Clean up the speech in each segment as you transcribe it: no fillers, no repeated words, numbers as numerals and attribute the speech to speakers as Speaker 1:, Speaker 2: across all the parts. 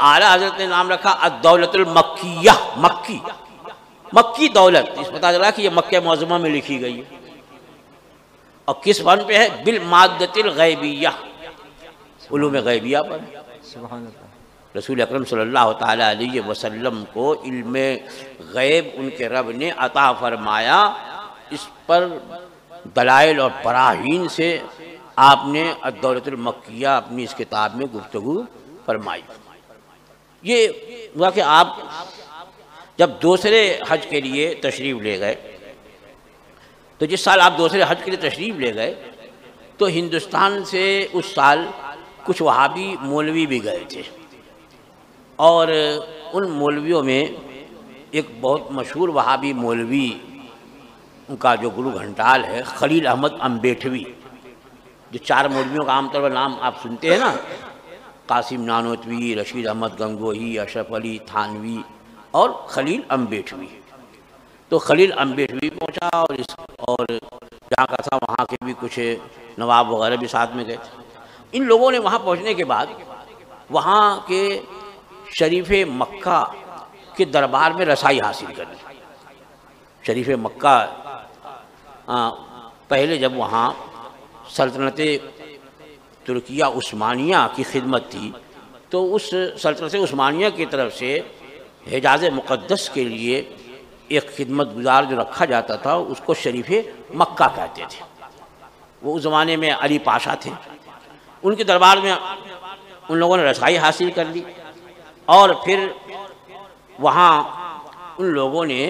Speaker 1: اعلیٰ حضرت نے نام رکھا الدولت المکیہ، مکی دولت، اس پتہ چلا کہ یہ مکہ معظمہ میں لکھی گئی ہے، اور کس فن پہ ہے؟ بالمادۃ الغیبیہ، علوم غیبیہ پر۔
Speaker 2: سبحان اللہ۔
Speaker 1: رسول اکرم صلی اللہ تعالیٰ علیہ وسلم کو علم غیب ان کے رب نے عطا فرمایا، اس پر دلائل اور براہین سے آپ نے الدولت المکیہ اپنی اس کتاب میں گفتگو فرمائی۔ یہ ہوا کہ آپ جب دوسرے حج کے لیے تشریف لے گئے، تو جس سال آپ دوسرے حج کے لیے تشریف لے گئے تو ہندوستان سے اس سال کچھ وہابی مولوی بھی گئے تھے، اور ان مولویوں میں ایک بہت مشہور وہابی مولوی، ان کا جو گرو گھنٹال ہے، خلیل احمد امبیٹھوی، جو 4 مولویوں کا عام طور پر نام آپ سنتے ہیں نا، قاسم نانوتوی، رشید احمد گنگوہی، اشرف علی تھانوی اور خلیل امبیٹھوی۔ تو خلیل امبیٹھوی پہنچا، اور جہاں کا تھا وہاں کے بھی کچھ نواب وغیرہ بھی ساتھ میں گئے تھے۔ ان لوگوں نے وہاں پہنچنے کے بعد وہاں کے شریف مکہ کے دربار میں رسائی حاصل کر لی۔ شریف مکہ پہلے جب وہاں سلطنت ترکیہ عثمانیہ کی خدمت تھی، تو اس سلطنت عثمانیہ کی طرف سے حجاز مقدس کے لیے ایک خدمت گزار جو رکھا جاتا تھا، اس کو شریف مکہ کہتے تھے۔ وہ اس زمانے میں علی پاشا تھے، ان کے دربار میں ان لوگوں نے رسائی حاصل کر لی، اور پھر وہاں ان لوگوں نے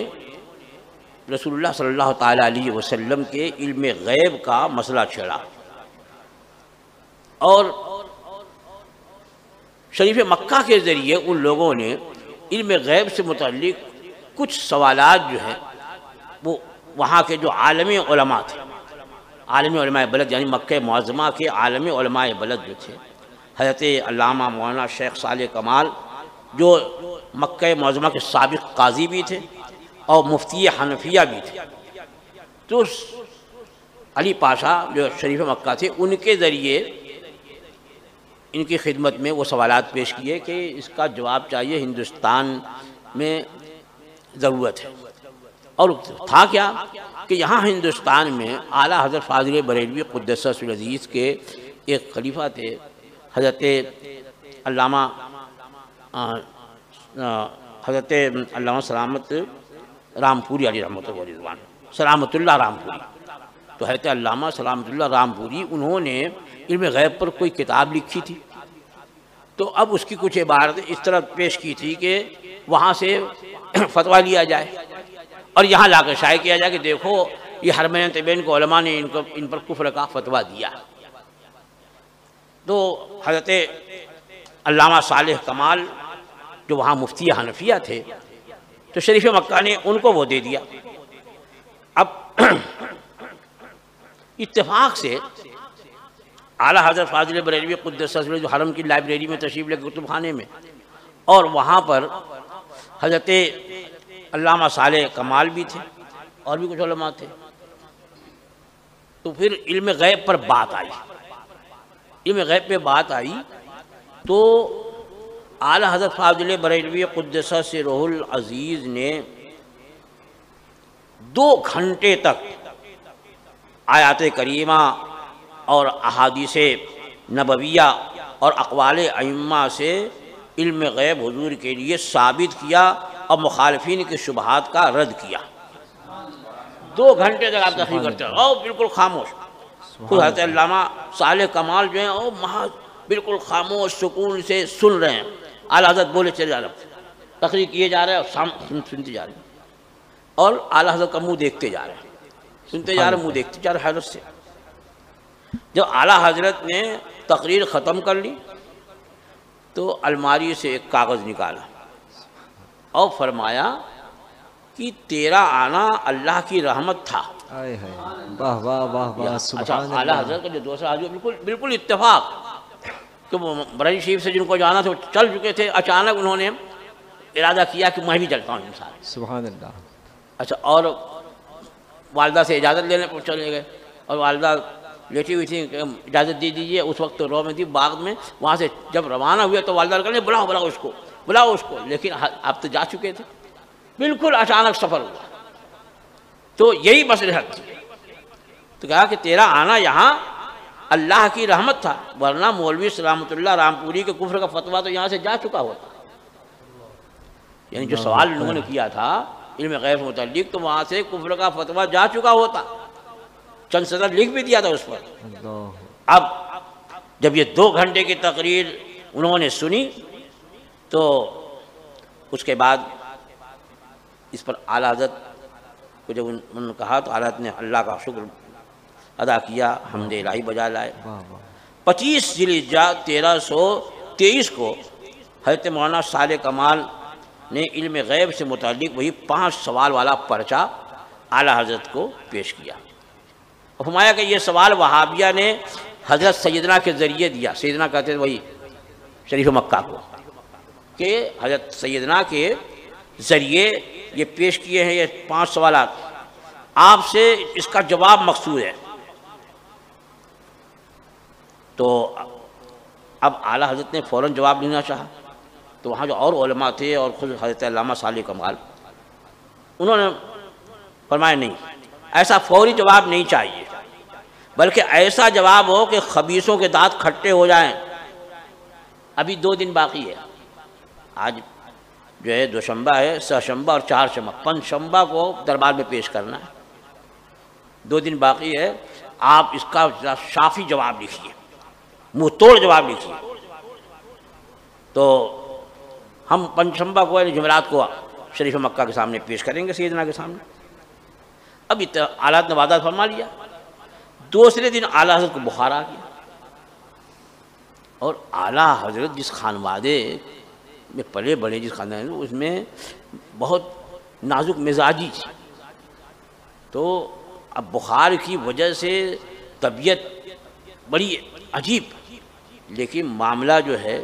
Speaker 1: رسول اللہ صلی اللہ تعالیٰ علیہ وسلم کے علم غیب کا مسئلہ چھیڑا، اور شریف مکہ کے ذریعے ان لوگوں نے علم غیب سے متعلق کچھ سوالات جو ہیں وہ وہاں کے جو عالمی علماء تھے، عالمی علماء بلد، یعنی مکہ معظمہ کے عالمی علماء بلد جو تھے، حضرت علامہ مولانا شیخ صالح کمال جو مکہ معظمہ کے سابق قاضی بھی تھے اور مفتی حنفیہ بھی تھے، تو علی پاشا جو شریف مکہ تھے، ان کے ذریعے ان کی خدمت میں وہ سوالات پیش کیے کہ اس کا جواب چاہیے، ہندوستان میں ضرورت ہے۔ اور تھا کیا کہ یہاں ہندوستان میں اعلیٰ حضرت فاضل بریلوی قدس سرہ العزیز کے ایک خلیفہ تھے، حضرت علامہ سلامت رامپوری علی رحمۃ اللہ رضوان، سلامت اللہ رامپوری۔ تو حضرت علامہ سلامت اللہ رامپوری انہوں نے علم غیب پر کوئی کتاب لکھی تھی، تو اب اس کی کچھ عبارت اس طرح پیش کی تھی کہ وہاں سے فتویٰ لیا جائے اور یہاں لا کر شائع کیا جائے کہ دیکھو یہ حرمین طیبین کو علماء نے ان پر کفر کا فتویٰ دیا۔ تو حضرت علامہ صالح کمال جو وہاں مفتی حنفیہ تھے، تو شریف مکہ نے ان کو وہ دے دیا۔ اب اتفاق سے اعلیٰ حضرت فاضل بریلوی قدس سرہ جو حرم کی لائبریری میں تشریف لے کتب خانے میں، اور وہاں پر حضرت علامہ صالح کمال بھی تھے اور بھی کچھ علماء تھے، تو پھر علم غیب پر بات آئی۔ علم غیب پہ بات آئی تو اعلیٰ حضرت فاضل بریلوی قدس سرہ العزیز نے 2 گھنٹے تک آیات کریمہ اور احادیث نبویہ اور اقوال ائمہ سے علم غیب حضور کے لیے ثابت کیا اور مخالفین کے شبہات کا رد کیا۔ 2 گھنٹے تک آپ تقریر کرتے ہیں اور بالکل خاموش، خود حضرت علامہ صالح کمال جو ہیں وہ محض بالکل خاموش سکون سے سن رہے ہیں، اعلیٰ حضرت بولے چلے جا رہے ہیں، تقریر کیے جا رہے ہیں اور سنتے جا رہے ہیں، اور اعلیٰ حضرت کا منہ دیکھتے جا رہے ہیں، سنتے جا رہے ہیں، منہ دیکھتے جا رہے ہیں حیرت سے۔ جب اعلیٰ حضرت نے تقریر ختم کر لی تو الماری سے ایک کاغذ نکالا اور فرمایا کہ تیرا آنا اللہ کی رحمت تھا۔
Speaker 2: واہ واہ واہ واہ، سبحان اللہ۔
Speaker 1: اعلیٰ حضرت کا جو دوسرا حضرت بالکل اتفاق کہ وہ بریلی شریف سے جن کو جانا تھا وہ چل چکے تھے، اچانک انہوں نے ارادہ کیا کہ میں بھی چلتا ہوں انسان۔
Speaker 2: سبحان اللہ۔
Speaker 1: اچھا، اور والدہ سے اجازت لینے پر چلے گئے، اور والدہ لیٹی ہوئی تھی کہ اجازت دے دیجیے. اس وقت تو رو میں تھی باغ میں. وہاں سے جب روانہ ہوئے تو والدہ نے کہا بلاؤ اس کو, بلاؤ اس کو. لیکن آپ تو جا چکے تھے. بالکل اچانک سفر ہوا. تو یہی مصلحت تھی. تو کہا کہ تیرا آنا یہاں اللہ کی رحمت تھا, ورنہ مولوی سلامت اللہ رامپوری کے کفر کا فتویٰ تو یہاں سے جا چکا ہوتا. یعنی جو سوال انہوں نے کیا تھا علم غیب سے متعلق, تو وہاں سے کفر کا فتویٰ جا چکا ہوتا. چند سطر لکھ بھی دیا تھا اس پر. اب جب یہ 2 گھنٹے کی تقریر انہوں نے سنی تو اس کے بعد اس پر اعلیٰ حضرت کو جب انہوں نے کہا تو اعلیٰ حضرت نے اللہ کا شکر ادا کیا, حمد الہی بجا لائے. 25 ذی الحجہ 1323 کو حضرت مولانا صالح کمال نے علم غیب سے متعلق وہی 5 سوال والا پرچہ اعلیٰ حضرت کو پیش کیا. اور فرمایا کہ یہ سوال وہابیہ نے حضرت سیدنا کے ذریعے دیا. سیدنا کہتے ہیں وہی شریف مکہ کو, کہ حضرت سیدنا کے ذریعے یہ پیش کیے ہیں یہ 5 سوالات, آپ سے اس کا جواب مقصود ہے. تو اب اعلیٰ حضرت نے فوراً جواب لینا چاہا. تو وہاں جو اور علماء تھے اور خود حضرت علامہ صالح کمال, انہوں نے فرمایا نہیں, ایسا فوری جواب نہیں چاہیے, بلکہ ایسا جواب ہو کہ خبیثوں کے دانت کھٹے ہو جائیں. ابھی 2 دن باقی ہے. آج جو ہے دوشنبہ ہے, سہشنبہ اور چہارشنبہ, پنجشنبہ کو دربار میں پیش کرنا ہے. 2 دن باقی ہے. آپ اس کا شافی جواب لکھیے, منہ توڑ جواب لکھیے. تو ہم پنجشنبہ کو یعنی جمعرات کو شریف مکہ کے سامنے پیش کریں گے, سیدنا کے سامنے. اب اعلیٰ حضرت نے وعدہ فرما لیا. دوسرے دن اعلیٰ حضرت کو بخار آ گیا. اور اعلیٰ حضرت جس خانوادے میں پلے بڑے, جس خاندان میں, اس میں بہت نازک مزاجی تھی. تو اب بخار کی وجہ سے طبیعت بڑی عجیب, لیکن معاملہ جو ہے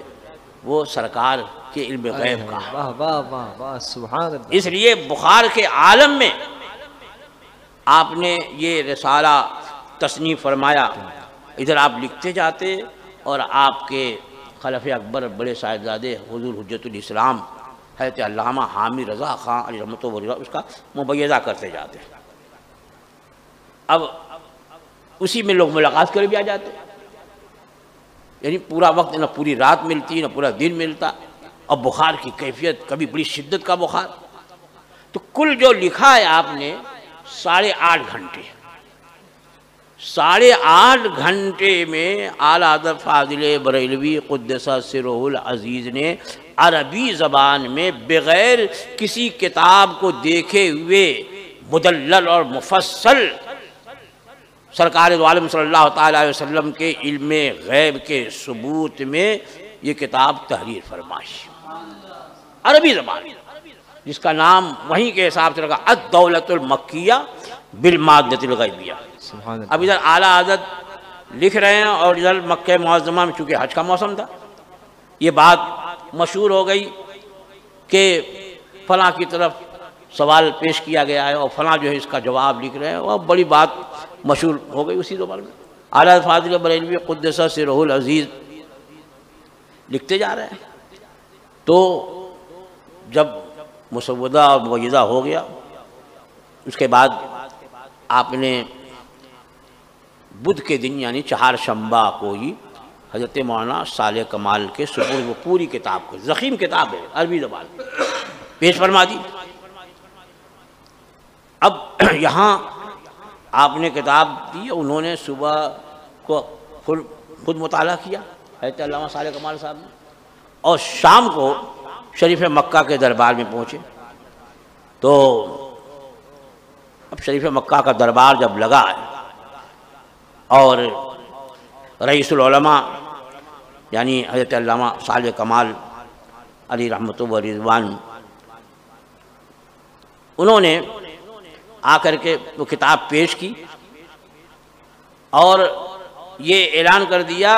Speaker 1: وہ سرکار کے علم غیب کا ہے.
Speaker 2: واہ واہ واہ واہ سبحان اللہ.
Speaker 1: اس لیے بخار کے عالم میں آپ نے یہ رسالہ تصنیف فرمایا. ادھر آپ لکھتے جاتے اور آپ کے خلف اکبر بڑے صاحبزادے حضور حجت الاسلام حضرت علامہ حامد رضا خان علیہ رحمۃ اللہ اس کا مبیضہ کرتے جاتے. اب اسی میں لوگ ملاقات کر بھی آ جاتے. یعنی پورا وقت نہ پوری رات ملتی نہ پورا دن ملتا. اور بخار کی کیفیت کبھی بڑی شدت کا بخار. تو کل جو لکھا ہے آپ نے 8.5 گھنٹے, 8.5 گھنٹے میں اعلیٰ حضرت فاضل بریلوی قدس سرہ العزیز نے عربی زبان میں بغیر کسی کتاب کو دیکھے ہوئے مدلل اور مفصل سرکار دو عالم صلی اللہ تعالیٰ علیہ وسلم کے علم غیب کے ثبوت میں یہ کتاب تحریر فرمائی عربی زبان, جس کا نام وہیں کے حساب سے لگا الدولۃ المکیہ بالمادۃ الغیبیہ. اب ادھر اعلیٰ حضرت لکھ رہے ہیں اور ادھر مکہ معظمہ میں چونکہ حج کا موسم تھا, یہ بات مشہور ہو گئی کہ فلاں کی طرف سوال پیش کیا گیا ہے اور فلاں جو ہے اس کا جواب لکھ رہے ہیں, اور بڑی بات مشہور ہو گئی اسی زبان میں. اعلیٰ فاضل بریلوی قدس سرہ العزیز لکھتے جا رہے ہیں. تو جب مسودہ اور مبیضہ ہو گیا, اس کے بعد آپ نے بدھ کے دن یعنی چہارشنبہ کو ہی حضرت مولانا صالح کمال کے سپرد وہ پوری کتاب کو, ضخیم کتاب ہے عربی زبان میں, پیش فرما دی. اب یہاں آپ نے کتاب دی, انہوں نے صبح کو خود مطالعہ کیا حضرت علامہ صالح کمال صاحب نے, اور شام کو شریف مکہ کے دربار میں پہنچے. تو اب شریف مکہ کا دربار جب لگا ہے اور رئیس العلماء یعنی حضرت علامہ صالح کمال علی رحمۃ و رضوان, انہوں نے آ کر کے وہ کتاب پیش کی اور یہ اعلان کر دیا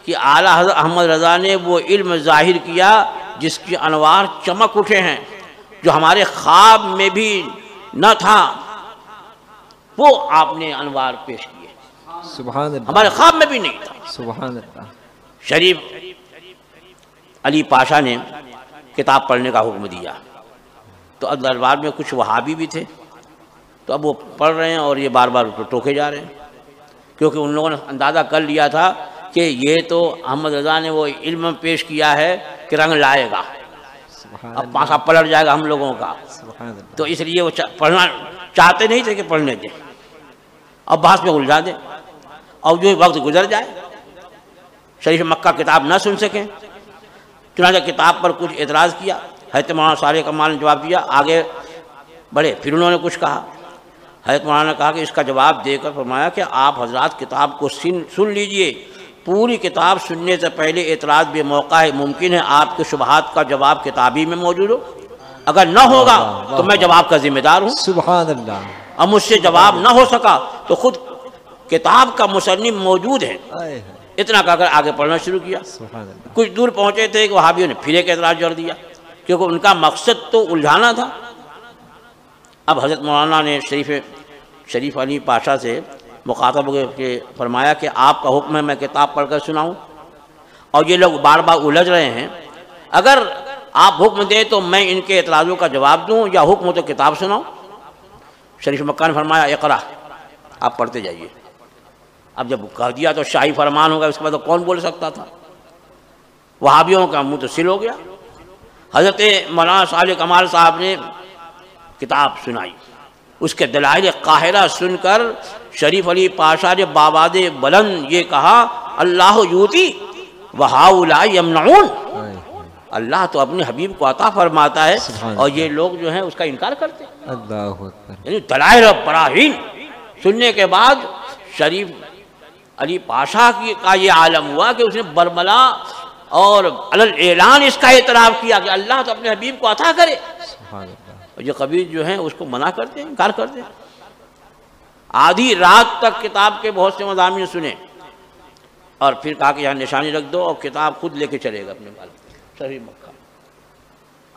Speaker 1: کہ اعلیٰ حضرت احمد رضا نے وہ علم ظاہر کیا جس کی انوار چمک اٹھے ہیں, جو ہمارے خواب میں بھی نہ تھا, وہ آپ نے انوار پیش کیے.
Speaker 2: سبحان اللہ
Speaker 1: ہمارے خواب میں بھی نہیں تھا۔
Speaker 2: سبحان اللہ
Speaker 1: شریف علی پاشا نے کتاب پڑھنے کا حکم دیا، تو اب دربار میں کچھ وہابی بھی تھے، تو اب وہ پڑھ رہے ہیں اور یہ بار بار ٹوکے جا رہے ہیں، کیونکہ ان لوگوں نے اندازہ کر لیا تھا کہ یہ تو احمد رضا نے وہ علم پیش کیا ہے کہ رنگ لائے گا،
Speaker 2: سبحان
Speaker 1: اب پاسا پلٹ جائے گا ہم لوگوں کا،
Speaker 2: سبحان اللہ
Speaker 1: تو اس لیے وہ پڑھنا چاہتے نہیں تھے کہ پڑھنے دیں، اب بحث میں الجھا دیں، اور جو وقت گزر جائے شریف مکہ کتاب نہ سن سکیں، چنانچہ کتاب پر کچھ اعتراض کیا، حضرت مولانا صالح کمال نے جواب دیا، آگے بڑھے، پھر انہوں نے کچھ کہا، حضرت مولانا نے کہا کہ اس کا جواب دے کر فرمایا کہ آپ حضرات کتاب کو سن لیجئے، پوری کتاب سننے سے پہلے اعتراض بے موقع ہے، ممکن ہے آپ کے شبہات کا جواب کتابی میں موجود ہو، اگر نہ ہوگا تو میں جواب کا ذمہ دار ہوں،
Speaker 2: سبحان اللہ
Speaker 1: اب مجھ سے جواب نہ ہو سکا تو خود کتاب کا مصنف موجود ہے،
Speaker 2: آئے ہے
Speaker 1: اتنا کہہ کر آگے پڑھنا شروع کیا۔
Speaker 2: سبحان اللہ
Speaker 1: کچھ دور پہنچے تھے کہ وہابیوں نے پھر ایک اعتراض جوڑ دیا، کیونکہ ان کا مقصد تو الجھانا تھا۔ اب حضرت مولانا نے شریف علی پاشا سے مخاطب ہو کے فرمایا کہ آپ کا حکم ہے میں کتاب پڑھ کر سناؤں، اور یہ لوگ بار بار الجھ رہے ہیں، اگر آپ حکم دیں تو میں ان کے اعتراضوں کا جواب دوں، یا حکم ہو تو کتاب سناؤں؟ شریف مکہ نے فرمایا اقرا، آپ پڑھتے جائیے۔ اب جب کہہ دیا تو شاہی فرمان ہوگا، اس کے بعد تو کون بول سکتا تھا؟ وہابیوں کا منہ تو سل ہو گیا۔ حضرت مولانا صالح کمال صاحب نے کتاب سنائی، اس کے دلائل قاہرہ سن کر شریف علی پاشا نے بآواز بلند یہ کہا، اللہ یوتی وہؤلاء یمنعون،
Speaker 2: آئے ہے
Speaker 1: اللہ تو اپنے حبیب کو عطا فرماتا ہے
Speaker 2: سبحان
Speaker 1: اور یہ لوگ جو ہیں اس کا انکار کرتے ہیں۔
Speaker 2: اللہ اکبر
Speaker 1: یعنی دلائل اور براہین سننے کے بعد شریف علی پاشا کا یہ عالم ہوا کہ اس نے برملا اور علی اعلان اس کا اعتراف کیا کہ اللہ تو اپنے حبیب کو عطا کرے،
Speaker 2: سبحان اللہ
Speaker 1: اور یہ قبیل جو ہیں اس کو منع کرتے ہیں، انکار کرتے ہیں۔ آدھی رات تک کتاب کے بہت سے مضامین سنے، اور پھر کہا کہ یہاں نشانی رکھ دو اور کتاب خود لے کے چلے گا اپنے بال شریف مکہ۔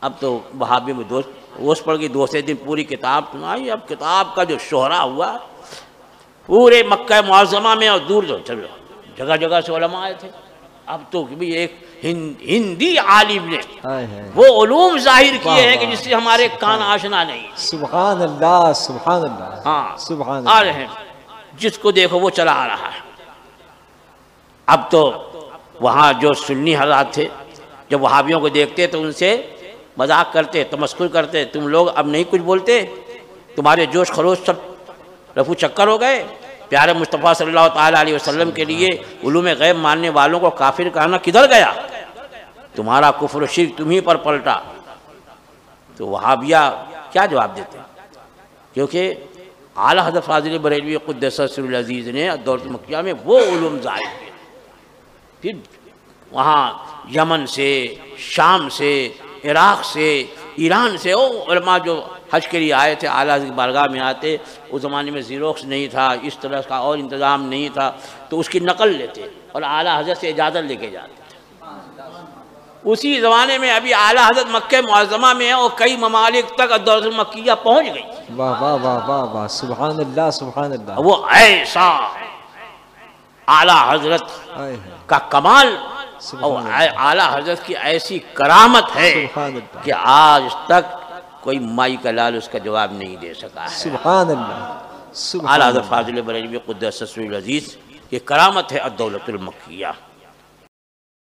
Speaker 1: اب تو وہابی میں دوست پڑ گئی، دوسرے دن پوری کتاب سنائی۔ اب کتاب کا جو شہرا ہوا پورے مکہ معظمہ میں اور دور دور جگہ جگہ سے علماء آئے تھے۔ اب تو بھی ایک ہندی عالم نے
Speaker 2: آئے ہے
Speaker 1: وہ علوم ظاہر کیے ہیں کہ جس سے ہمارے کان آشنا نہیں،
Speaker 2: سبحان اللہ سبحان اللہ
Speaker 1: ہاں
Speaker 2: سبحان
Speaker 1: آ
Speaker 2: اللہ
Speaker 1: رہے ہیں، جس کو دیکھو وہ چلا آ رہا ہے۔ اب تو وہاں جو سنی حضرات تھے جب وہابیوں کو دیکھتے تو ان سے مذاق کرتے، تمسخر کرتے، تم لوگ اب نہیں کچھ بولتے، تمہارے جوش خروش سب رفو چکر ہو گئے، پیارے مصطفیٰ صلی اللہ تعالیٰ علیہ وسلم کے لیے علوم غیب ماننے والوں کو کافر کہنا کدھر گیا، تمہارا کفر و شرک تمہیں پر پلٹا۔ تو وہابیہ کیا جواب دیتے ہیں؟ کیونکہ اعلیٰ حضرت فاضل بریلوی قدس سر العزیز نے دولت مکیہ میں وہ علوم ظاہر کیے، پھر وہاں یمن سے، شام سے، عراق سے، ایران سے وہ علماء جو حج کے لیے آئے تھے اعلیٰ حضرت کی بارگاہ میں آتے، اس زمانے میں زیروکس نہیں تھا، اس طرح کا اور انتظام نہیں تھا، تو اس کی نقل لیتے اور اعلیٰ حضرت سے اجازت لے کے جاتے۔ اسی زمانے میں ابھی اعلیٰ حضرت مکہ معظمہ میں اور کئی ممالک تک الدولۃ المکیہ پہنچ گئی،
Speaker 2: واہ واہ واہ واہ واہ سبحان اللہ سبحان اللہ
Speaker 1: وہ ایسا اعلیٰ حضرت
Speaker 2: آئے ہے
Speaker 1: کا کمال اور
Speaker 2: سبحان اللہ
Speaker 1: اعلیٰ حضرت کی ایسی کرامت ہے
Speaker 2: سبحان اللہ
Speaker 1: کہ آج تک کوئی مائی کا لال اس کا جواب نہیں دے سکا ہے۔
Speaker 2: سبحان اللہ سبحان
Speaker 1: اعلیٰ حضرت
Speaker 2: اللہ
Speaker 1: فاضل بریلوی قدس سر العزیز کی کرامت ہے الدولۃ المکیہ۔